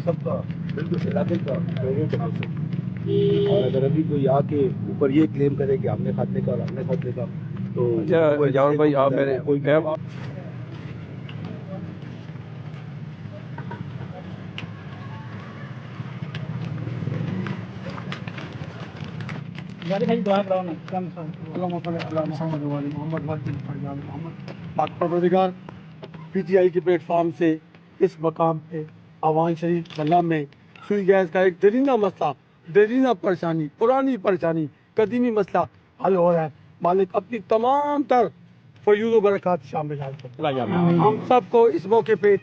سب کا بالکل علاقے کا اور اگر ابھی کوئی آ کے اوپر یہ کلیم کرے کہ ہم نے خط لکھا اور ہم نے خط لکھا تو جاون بھائی آپ میرے کوئی پروردگار پی ٹی آئی کے پلیٹ فارم سے اس مقام پہ عوان شریف گلہ میں سوئی گیس کا ایک درینہ مسئلہ، درینہ پریشانی، پرانی پریشانی، قدیمی مسئلہ حل ہو رہا ہے۔ مالک اپنی تمام تر فیوز و برکات شامل ہے۔ ہم سب کو اس موقع پہ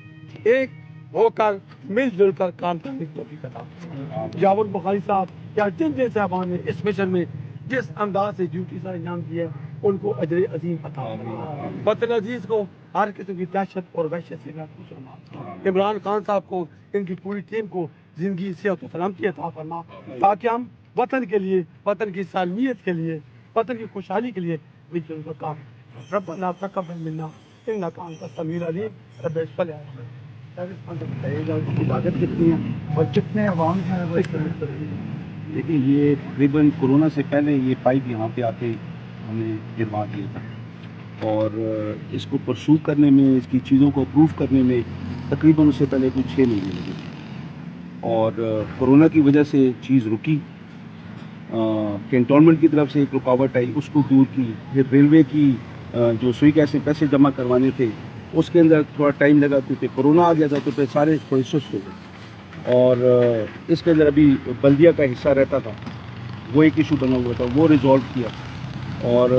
ایک ہو کر مل جل کر کام کرنے کی توفیق عطا فرمائے۔ جاون بخاری صاحب یا جن جن صاحبان نے اس مشن میں جس انداز سے ڈیوٹی کا انجام دیا ہے ان کو اجر عظیم عطا فرمائے۔ وطن عزیز کو ہر قسم کی دہشت اور وحشت سے محفوظ فرمائے۔ عمران خان صاحب کو، ان کی پوری ٹیم کو زندگی صحت و سلامتی عطا فرما تاکہ ہم وطن کے لیے، وطن کی سالمیت کے لیے، وطن کی خوشحالی کے لیے مل جل کر کام کریں۔ ربنا تقبل منا انک انت السمیع العلیم رب اشرح لي عبادت کتنی ہے اور کتنے عوام ہیں وہ لیکن یہ تقریباً کورونا سے پہلے یہ پائپ یہاں پہ آ کے ہم نے گروا دیا تھا اور اس کو پرسو کرنے میں، اس کی چیزوں کو اپروو کرنے میں تقریباً اس سے پہلے کچھ 6 مہینے لگے اور کورونا کی وجہ سے چیز رکی۔ کینٹونمنٹ کی طرف سے ایک رکاوٹ آئی، اس کو دور کی۔ پھر ریلوے کی جو سوئی گیس سے پیسے جمع کروانے تھے اس کے اندر تھوڑا ٹائم لگا کیونکہ کورونا آ گیا تھا تو پھر سارے تھوڑے سست ہو گئے اور اس کے اندر ابھی بلدیہ کا حصہ رہتا تھا، وہ ایک ایشو بنا ہوا تھا، وہ ریزالو کیا اور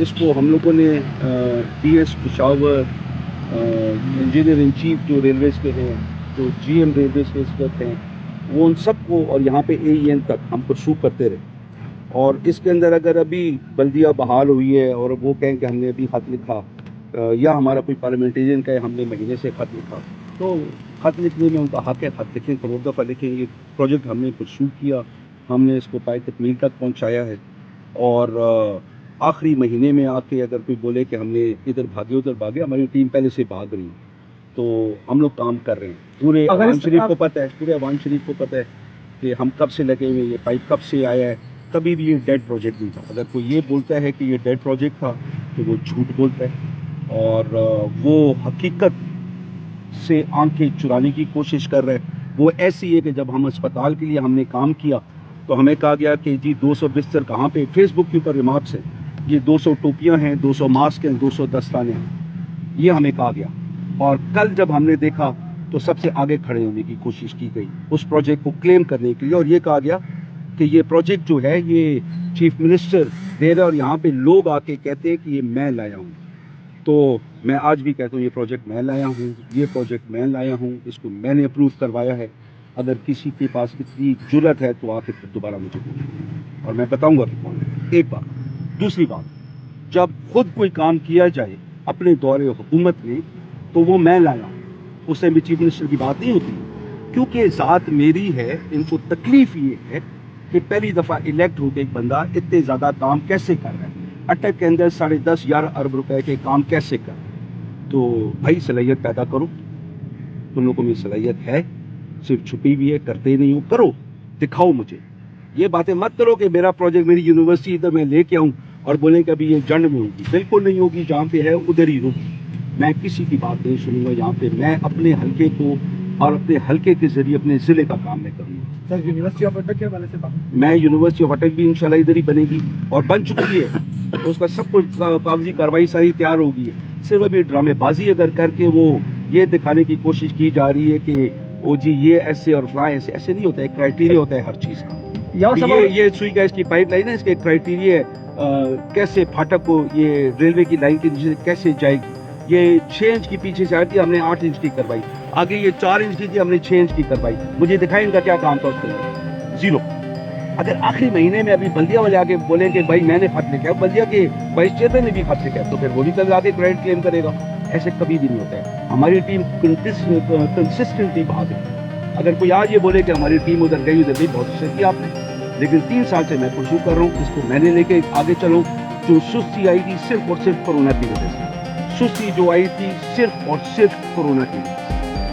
اس کو ہم لوگوں نے D S Peshawar, engineer in chief جو ریلویز کے ہیں، جو جی ایم ریلویز کے اس وقت ہیں، وہ ان سب کو اور یہاں پہ اے ای این تک ہم پرسو کرتے رہے اور اس کے اندر اگر ابھی بلدیہ بحال ہوئی ہے اور وہ کہیں کہ ہم نے ابھی خط لکھا یا ہمارا کوئی پارلیمنٹیرین کہے ہم نے مہینے سے خط لکھا تو خط لکھنے میں ان کا حق ہے، خط لکھیں، کروڑ دفعہ لکھیں۔ یہ پروجیکٹ ہم نے پرسو کیا، ہم نے اس کو پائے تکمیل تک پہنچایا ہے اور آخری مہینے میں آ کے اگر کوئی بولے کہ ہم نے ادھر بھاگے، ہماری ٹیم پہلے سے بھاگ رہی ہے تو ہم لوگ کام کر رہے ہیں۔ پورے عوان شریف کو پتہ ہے، پورے عوان شریف کو پتہ ہے کہ ہم کب سے لگے ہوئے، یہ پائپ کب سے آیا ہے۔ کبھی بھی یہ ڈیڈ پروجیکٹ نہیں تھا۔ اگر کوئی یہ بولتا ہے کہ یہ ڈیڈ پروجیکٹ تھا تو وہ جھوٹ بولتا ہے اور وہ حقیقت سے آنکھیں چرانے کی کوشش کر رہے ہیں۔ وہ ایسی ہے کہ جب ہم اسپتال کے لیے ہم نے کام کیا تو ہمیں کہا گیا کہ جی 200 بستر کہاں پہ، فیس بک کے اوپر ریمارکس ہیں، یہ 200 ٹوپیاں ہیں، 200 ماسک ہیں، 200 دستانے ہیں، یہ ہمیں کہا گیا اور کل جب ہم نے دیکھا تو سب سے آگے کھڑے ہونے کی کوشش کی گئی اس پروجیکٹ کو کلیم کرنے کے لیے اور یہ کہا گیا کہ یہ پروجیکٹ جو ہے یہ چیف منسٹر دے رہا ہے اور یہاں پہ لوگ آ کے کہتے ہیں کہ یہ میں لایا ہوں۔ تو میں آج بھی کہتا ہوں یہ پروجیکٹ میں لایا ہوں، یہ پروجیکٹ میں لایا ہوں، اس کو میں نے اپروو کروایا ہے۔ اگر کسی کے پاس اتنی جرأت ہے تو آ کے پھر دوبارہ مجھے بولے اور میں بتاؤں گا کہ کون ہے۔ ایک بات۔ دوسری بات، جب خود کوئی کام کیا جائے اپنے دور حکومت میں تو وہ میں لایا ہوں، اس سے بھی چیف منسٹر کی بات نہیں ہوتی کیونکہ ذات میری ہے۔ ان کو تکلیف یہ ہے کہ پہلی دفعہ الیکٹ ہو کے ایک بندہ اتنے زیادہ کام کیسے کر رہا ہے، اٹک کے اندر 10.5-11 ارب روپے کے کام کیسے کر رہا ہے۔ تو بھائی صلاحیت پیدا کرو، تم لوگوں میں صلاحیت ہے، صرف چھپی ہوئی ہے، کرتے نہیں ہو، کرو، دکھاؤ مجھے۔ یہ باتیں مت کرو کہ میرا پروجیکٹ، میری یونیورسٹی ادھر میں لے کے آؤں اور بولیں کہ ابھی یہ جنڈ میں ہوگی، بالکل نہیں ہوگی، جہاں پہ ہے ادھر ہی ہوگی۔ میں کسی کی بات نہیں سنوں گا یہاں پہ، میں اپنے حلقے کو اور اپنے حلقے کے ذریعے اپنے ضلع کا کام میں کروں گا۔ سر یونیورسٹی آف اٹک کے حوالے سے بات میں یونیورسٹی آف اٹک بھی انشاءاللہ ادھر ہی بنے گی اور بن چکی ہے، اس کا سب کچھ کاغذی کارروائی ساری تیار ہوگی ہے۔ صرف ابھی ڈرامے بازی اگر کر کے وہ یہ دکھانے کی کوشش کی جا رہی ہے کہ او جی یہ ایسے اور فلاں ایسے، ایسے نہیں ہوتا ہے، کرائٹیریا ہوتا ہے ہر چیز کا۔ یہ سوئی گیس کی پائپ لائن ہے، اس کے کرائٹیریا ہے کیسے پھاٹک کو یہ ریلوے کی لائن کے نیچے کیسے جائے گی۔ یہ 6 انچ کی پیچھے سے آئی تھی، ہم نے 8 انچ کی کروائی، آگے یہ 4 انچ کی تھی، ہم نے 6 انچ کی کروائی۔ مجھے دکھائیں ان کا کیا کام تھا اس کے اندر، زیرو۔ اگر آخری مہینے میں ابھی بلدیہ والے آگے بولیں کہ بھائی میں نے خط لکھا ہے، بلدیہ کے وائس چیئرمین نے بھی خط لکھا ہے تو پھر وہ بھی کل آگے کریڈٹ کلیم کرے گا۔ ایسے کبھی بھی نہیں ہوتا ہے۔ ہماری ٹیم کنسسٹنٹلی بھاگ ہے۔ اگر کوئی آج یہ بولے کہ ہماری ٹیم ادھر گئی ادھر نہیں، بہت اچھا کیا آپ نے، لیکن 3 سال سے میں پرسو کر رہا ہوں، اس کو میں نے لے کے آگے چلوں۔ جو سستی آئی تھی صرف اور صرف کورونا کی وجہ سے، سستی جو آئی تھی صرف اور صرف کورونا کی وجہ سے۔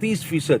30%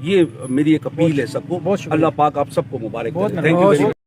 یہ میری ایک اپیل ہے سب کو. بہت شکریہ. اللہ پاک آپ سب کو مبارک بہت کرے. Thank you very much.